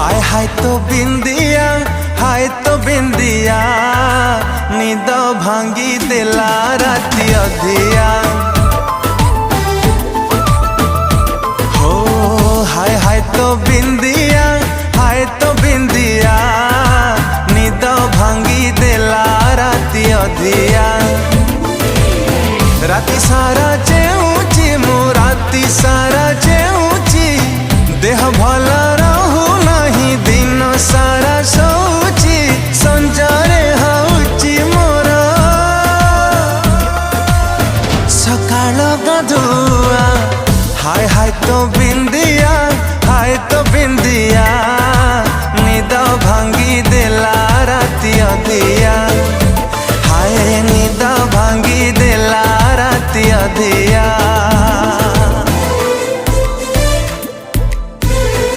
हाय तो बिंदिया निद भांगी देला राती अधिया। हो हाय तो बिंदिया निद भांगी देला राती अधिया। राती सारा